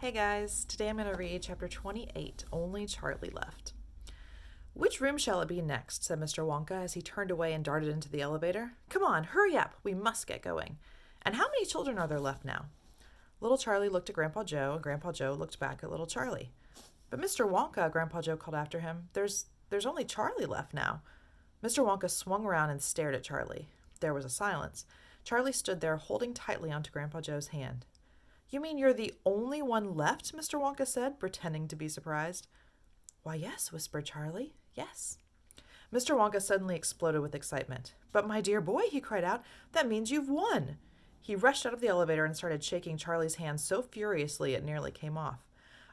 Hey guys, today I'm going to read chapter 28, Only Charlie Left. Which room shall it be next? Said Mr. Wonka as he turned away and darted into the elevator. Come on, hurry up, we must get going. And how many children are there left now? Little Charlie looked at Grandpa Joe, and Grandpa Joe looked back at little Charlie. But Mr. Wonka, Grandpa Joe called after him, there's only Charlie left now. Mr. Wonka swung around and stared at Charlie. There was a silence. Charlie stood there holding tightly onto Grandpa Joe's hand. You mean you're the only one left? Mr. Wonka said, pretending to be surprised. Why, yes, whispered Charlie. Yes. Mr. Wonka suddenly exploded with excitement. But my dear boy, he cried out, that means you've won. He rushed out of the elevator and started shaking Charlie's hand so furiously it nearly came off.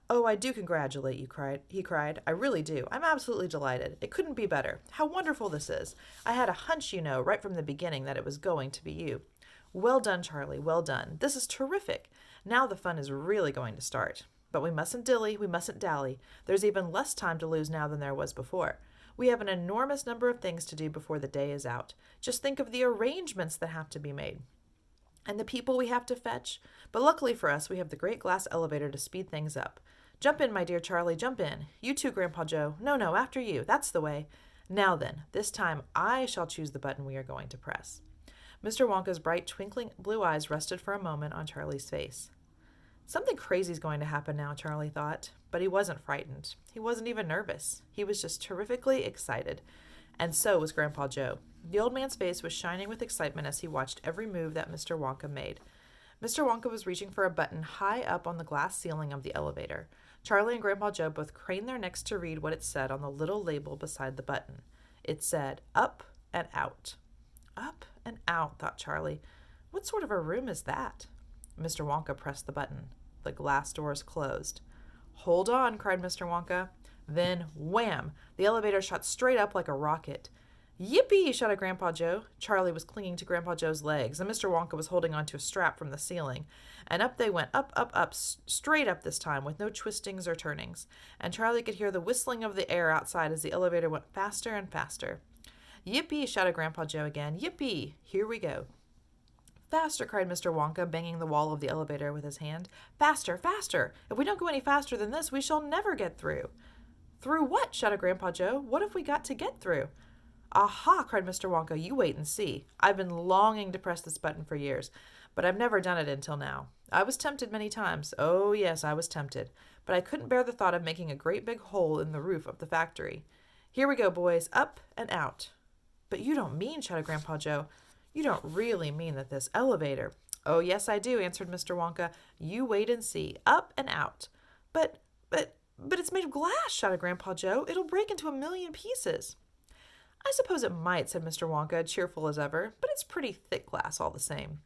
Oh, I do congratulate you, he cried. I really do. I'm absolutely delighted. It couldn't be better. How wonderful this is. I had a hunch, right from the beginning that it was going to be you. Well done, Charlie, well done. This is terrific. Now the fun is really going to start. But we mustn't dilly, we mustn't dally. There's even less time to lose now than there was before. We have an enormous number of things to do before the day is out. Just think of the arrangements that have to be made. And the people we have to fetch. But luckily for us, we have the great glass elevator to speed things up. Jump in, my dear Charlie, jump in. You too, Grandpa Joe. No, after you. That's the way. Now then, this time I shall choose the button we are going to press. Mr. Wonka's bright, twinkling blue eyes rested for a moment on Charlie's face. Something crazy is going to happen now, Charlie thought, but he wasn't frightened. He wasn't even nervous. He was just terrifically excited. And so was Grandpa Joe. The old man's face was shining with excitement as he watched every move that Mr. Wonka made. Mr. Wonka was reaching for a button high up on the glass ceiling of the elevator. Charlie and Grandpa Joe both craned their necks to read what it said on the little label beside the button. It said, up and out. Up and out, thought Charlie. What sort of a room is that? Mr. Wonka pressed the button. The glass doors closed. Hold on, cried Mr. Wonka. Then, wham! The elevator shot straight up like a rocket. Yippee! Shouted Grandpa Joe. Charlie was clinging to Grandpa Joe's legs, and Mr. Wonka was holding onto a strap from the ceiling. And up they went, up, straight up this time, with no twistings or turnings. And Charlie could hear the whistling of the air outside as the elevator went faster and faster. Yippee! Shouted Grandpa Joe again. Yippee! Here we go. Faster, cried Mr. Wonka, banging the wall of the elevator with his hand. Faster, faster! If we don't go any faster than this, we shall never get through. Through what? Shouted Grandpa Joe. What have we got to get through? Aha, cried Mr. Wonka. You wait and see. I've been longing to press this button for years, but I've never done it until now. I was tempted many times. Oh, yes, I was tempted. But I couldn't bear the thought of making a great big hole in the roof of the factory. Here we go, boys. Up and out. But you don't mean, shouted Grandpa Joe, you don't really mean that this elevator... Oh, yes, I do, answered Mr. Wonka. You wait and see. Up and out. But it's made of glass, shouted Grandpa Joe. It'll break into a million pieces. I suppose it might, said Mr. Wonka, cheerful as ever, but it's pretty thick glass all the same.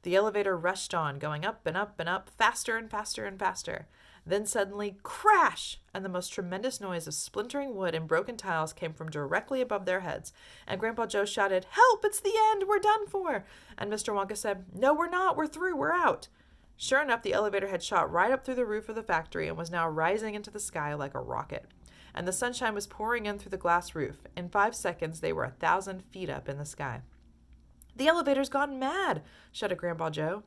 The elevator rushed on, going up and up and up, faster and faster and faster. Then suddenly, crash! And the most tremendous noise of splintering wood and broken tiles came from directly above their heads. And Grandpa Joe shouted, Help! It's the end! We're done for! And Mr. Wonka said, No, we're not! We're through! We're out! Sure enough, the elevator had shot right up through the roof of the factory and was now rising into the sky like a rocket. And the sunshine was pouring in through the glass roof. In 5 seconds, they were 1,000 feet up in the sky. The elevator's gone mad! Shouted Grandpa Joe.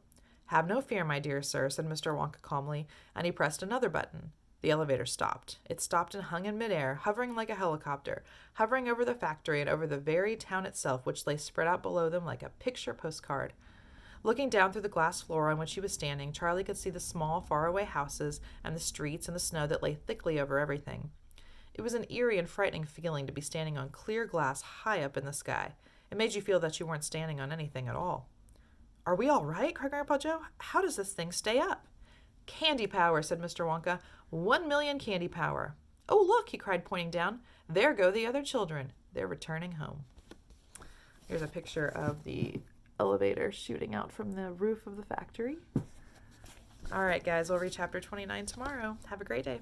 Have no fear, my dear sir, said Mr. Wonka calmly, and he pressed another button. The elevator stopped. It stopped and hung in midair, hovering like a helicopter, hovering over the factory and over the very town itself, which lay spread out below them like a picture postcard. Looking down through the glass floor on which he was standing, Charlie could see the small, faraway houses and the streets and the snow that lay thickly over everything. It was an eerie and frightening feeling to be standing on clear glass high up in the sky. It made you feel that you weren't standing on anything at all. Are we all right? Cried Grandpa Joe. How does this thing stay up? Candy power, said Mr. Wonka. 1 million candy power. Oh, look, he cried, pointing down. There go the other children. They're returning home. Here's a picture of the elevator shooting out from the roof of the factory. All right, guys, we'll read chapter 29 tomorrow. Have a great day.